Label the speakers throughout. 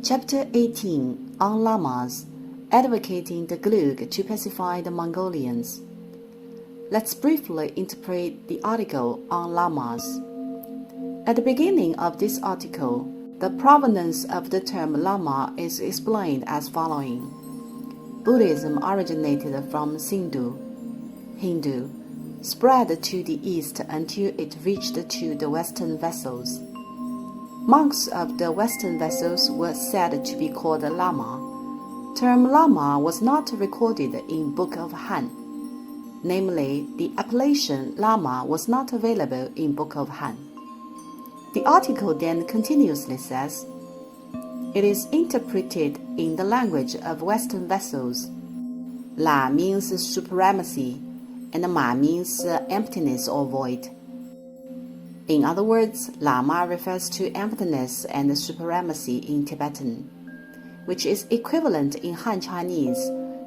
Speaker 1: Chapter 18 on Lamas, advocating the Glug to pacify the Mongolians. Let's briefly interpret the article on Lamas. At the beginning of this article, the provenance of the term Lama is explained as following. Buddhism originated from Hindu, spread to the east until it reached to the Western vessels. Monks of the Western vessels were said to be called Lama. Term Lama was not recorded in Book of Han. Namely, the appellation Lama was not available in Book of Han. The article then continuously says, it is interpreted in the language of Western vessels. La means supremacy, and Ma means emptiness or void. In other words, Lama refers to emptiness and supremacy in Tibetan, which is equivalent in Han Chinese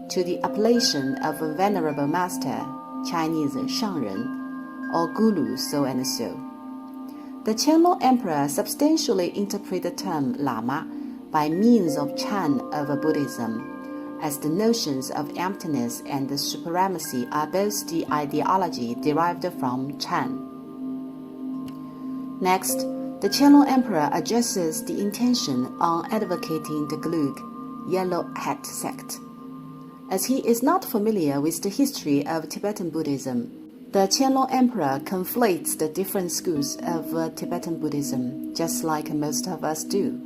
Speaker 1: to the appellation of a venerable master, Chinese Shangren, or guru, so and so. The Qianlong Emperor substantially interpreted the term Lama by means of Chan of Buddhism, as the notions of emptiness and supremacy are both the ideology derived from Chan. Next, the Qianlong Emperor addresses the intention on advocating the Glug, Yellow Hat sect. As he is not familiar with the history of Tibetan Buddhism, the Qianlong Emperor conflates the different schools of Tibetan Buddhism, just like most of us do.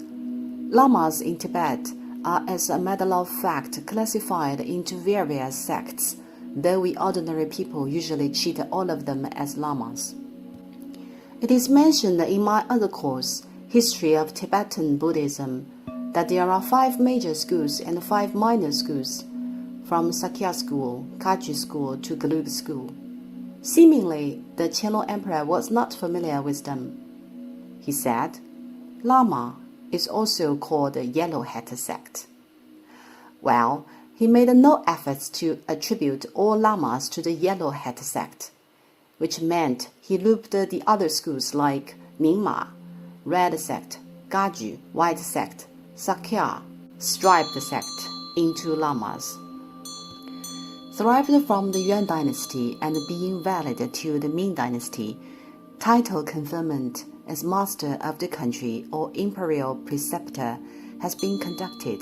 Speaker 1: Lamas in Tibet are, as a matter of fact, classified into various sects, though we ordinary people usually treat all of them as lamas. It is mentioned in my other course, History of Tibetan Buddhism, that there are 5 major schools and 5 minor schools, from Sakya school, Kagyu school to Glug school. Seemingly, the Qianlong Emperor was not familiar with them. He said, Lama is also called the Yellow Hat sect. Well, he made no efforts to attribute all lamas to the Yellow Hat sect, which meant he looped the other schools like Mingma, Red sect, Kagyu, White sect, Sakya, Striped sect, into lamas. Derived from the Yuan dynasty and being valid to the Ming dynasty, title conferment as master of the country or imperial preceptor has been conducted.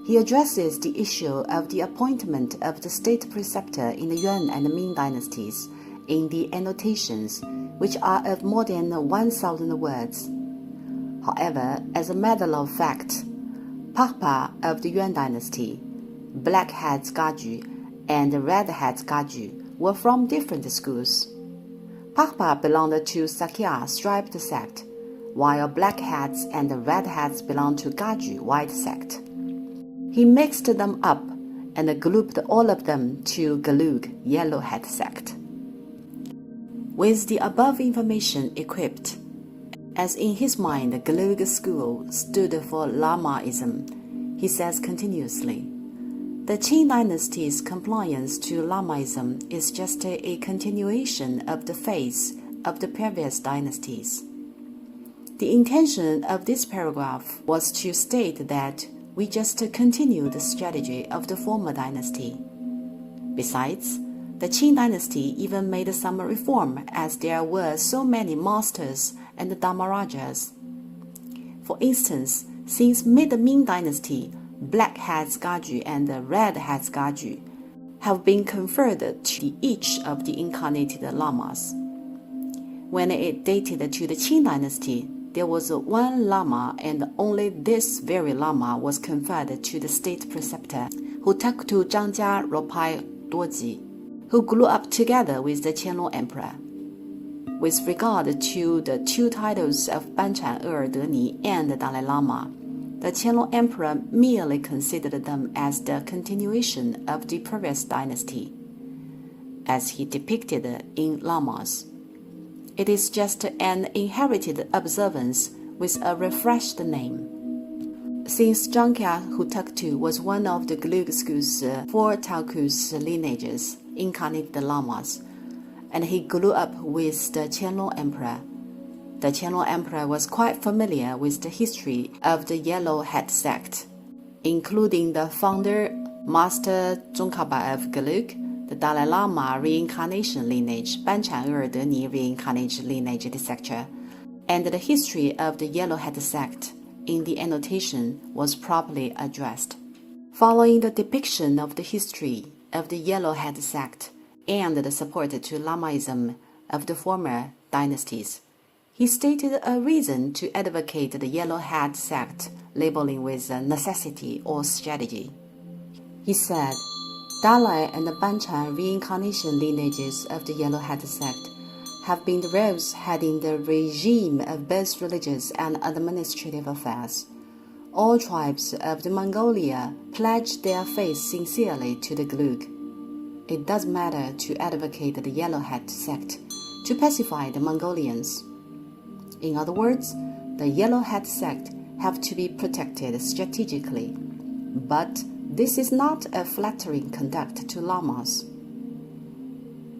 Speaker 1: He addresses the issue of the appointment of the state preceptor in the Yuan and Ming dynasties in the annotations, which are of more than 1,000 words. However, as a matter of fact, Papa of the Yuan dynasty, Black Hats Kagyu, and Red Hats Kagyu were from different schools. Papa belonged to Sakya Striped sect, while Black Hats and Red Hats belonged to Kagyu White sect. He mixed them up and grouped all of them to Glug Yellow Hat sect. With the above information equipped, as in his mind the Glug school stood for Lamaism, he says continuously, the Qing dynasty's compliance to Lamaism is just a continuation of the faith of the previous dynasties. The intention of this paragraph was to state that we just continue the strategy of the former dynasty. Besides, the Qing dynasty even made some reform as there were so many masters and Dharmarajas. For instance, since mid-Ming dynasty, Black Hats Kagyu and Red Hats Kagyu have been conferred to each of the incarnated lamas. When it dated to the Qing dynasty, there was one lama, and only this very lama was conferred to the state preceptor, who took to Zhangjia Ropai Duoji, who grew up together with the Qianlong Emperor. With regard to the 2 titles of Banchan Deni and the Dalai Lama, the Qianlong Emperor merely considered them as the continuation of the previous dynasty, as he depicted in lamas. It is just an inherited observance with a refreshed name. Since Zhangkya Hutuktu was one of the Glug school's 4 Talkus lineages, incarnated lamas, and he grew up with the Qianlong Emperor, the Qianlong Emperor was quite familiar with the history of the Yellow Hat sect, including the founder, Master Tsongkhapa of Gelug, the Dalai Lama reincarnation lineage, Banchan Erdeni reincarnation lineage, etc., and the history of the Yellow Hat sect in the annotation was properly addressed. Following the depiction of the history of the Yellow Hat sect and the support to Lamaism of the former dynasties, he stated a reason to advocate the Yellow Hat sect labeling with necessity or strategy. He said, Dalai and the Banchan reincarnation lineages of the Yellow Hat sect have been the roles heading the regime of both religious and administrative affairs. All tribes of the Mongolia pledge their faith sincerely to the Gelug. It does matter to advocate the Yellow Hat sect to pacify the Mongolians. In other words, the Yellow Hat sect have to be protected strategically, but this is not a flattering conduct to lamas.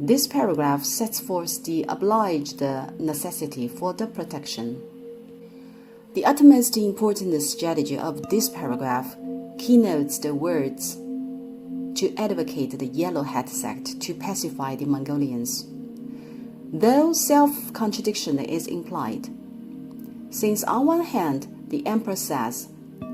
Speaker 1: This paragraph sets forth the obliged necessity for the protection. The utmost important strategy of this paragraph keynotes the words to advocate the Yellow Hat sect to pacify the Mongolians, though self-contradiction is implied. Since on one hand, the emperor says,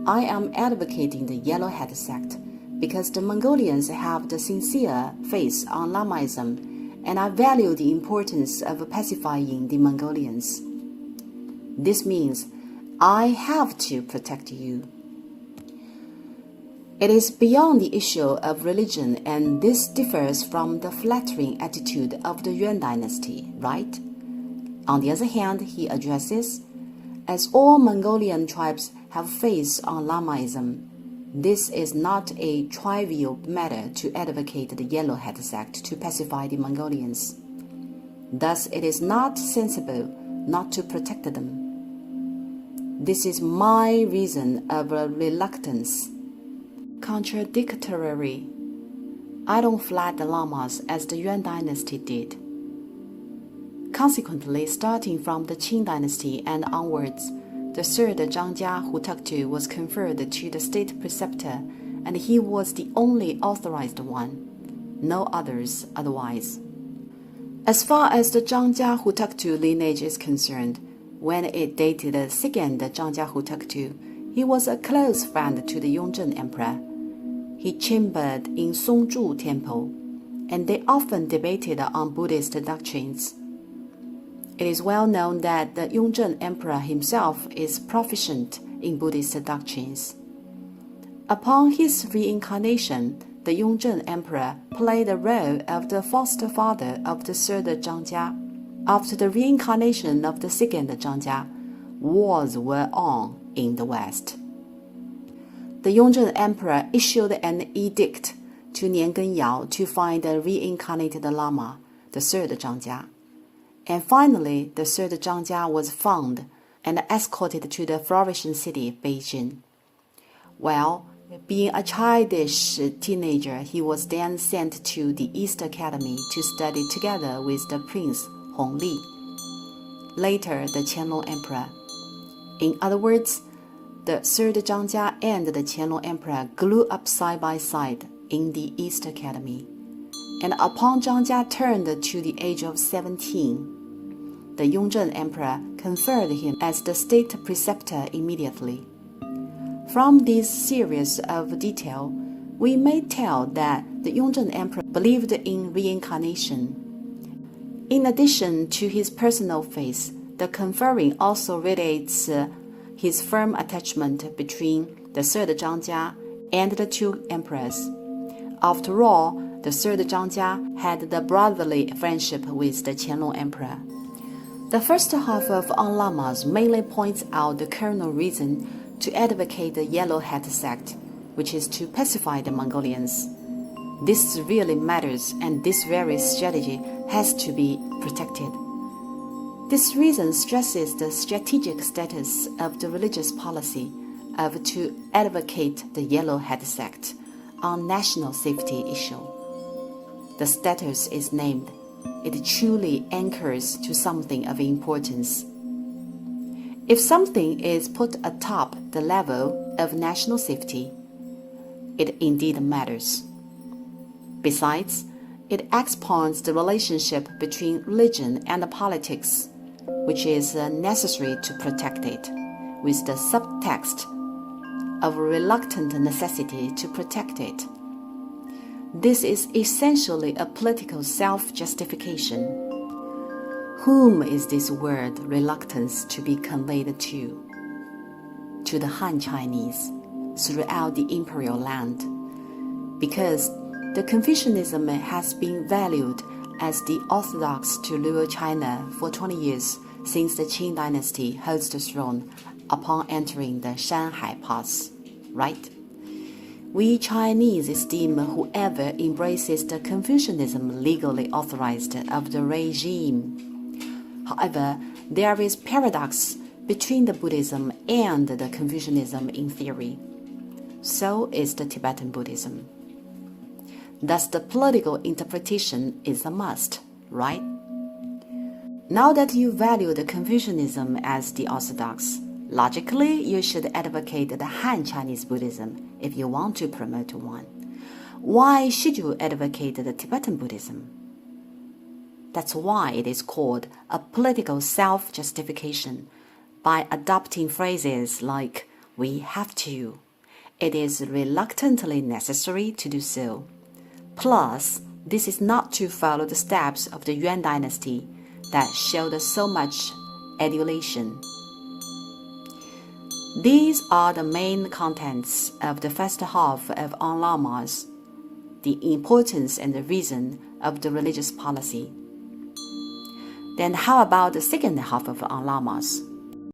Speaker 1: I am advocating the Yellow Hat sect because the Mongolians have the sincere faith on Lamaism, and I value the importance of pacifying the Mongolians. This means I have to protect you. It is beyond the issue of religion, and this differs from the flattering attitude of the Yuan dynasty, right? On the other hand, he addresses, as all Mongolian tribes have faith on Lamaism, this is not a trivial matter to advocate the Yellow Hat sect to pacify the Mongolians. Thus, it is not sensible not to protect them. This is my reason of reluctance. Contradictory, I don't flag the lamas as the Yuan dynasty did. Consequently, starting from the Qing dynasty and onwards, the third Zhangjia Hutuktu was conferred to the state preceptor, and he was the only authorized one, no others otherwise. As far as the Zhangjia Hutuktu lineage is concerned, when it dated the second Zhangjia Hutuktu, he was a close friend to the Yonghe emperor. He chambered in Songzhu Temple, and they often debated on Buddhist doctrines. It is well known that the Yonghe emperor himself is proficient in Buddhist doctrines. Upon his reincarnation, the Yonghe emperor played the role of the foster father of the third Zhangjia. After the reincarnation of the second Zhangjia, wars were on in the West. The Yonghe emperor issued an edict to Niangen Yao to find the reincarnated Lama, the third Zhangjia. And finally, the third Zhangjia was found and escorted to the flourishing city, Beijing. Well, being a childish teenager, he was then sent to the East Academy to study together with the Prince Hongli, later the Qianlong Emperor. In other words, the third Zhangjia and the Qianlong Emperor grew up side by side in the East Academy. And upon Zhangjia turned to the age of 17, the Yonghe Emperor conferred him as the state preceptor immediately. From this series of detail, we may tell that the Yonghe Emperor believed in reincarnation. In addition to his personal faith, the conferring also relates his firm attachment between the third Zhangjia and the two emperors. After all, the third Zhangjia had the brotherly friendship with the Qianlong Emperor. The first half of On Lamas mainly points out the kernel reason to advocate the Yellow Hat sect, which is to pacify the Mongolians. This really matters, and this very strategy has to be protected. This reason stresses the strategic status of the religious policy of to advocate the Yellow Hat sect on national safety issue. The status is named. It truly anchors to something of importance. If something is put atop the level of national safety, it indeed matters. Besides, it expounds the relationship between religion and politics, which is necessary to protect it, with the subtext of reluctant necessity to protect it. This is essentially a political self-justification. Whom is this word reluctance to be conveyed to? To the Han Chinese throughout the imperial land, because the Confucianism has been valued as the orthodox to rule China for 20 years since the Qing dynasty holds the throne upon entering the Shanhai Pass, right? We Chinese esteem whoever embraces the Confucianism legally authorized of the regime. However, there is paradox between the Buddhism and the Confucianism in theory. So is the Tibetan Buddhism. Thus, the political interpretation is a must, right? Now that you value the Confucianism as the orthodox, logically you should advocate the Han Chinese Buddhism if you want to promote one. Why should you advocate the Tibetan Buddhism? That's why it is called a political self-justification, by adopting phrases like, we have to, it is reluctantly necessary to do so. Plus, this is not to follow the steps of the Yuan dynasty that showed so much adulation. These are the main contents of the first half of On Lamas, the importance and the reason of the religious policy. Then how about the second half of On Lamas?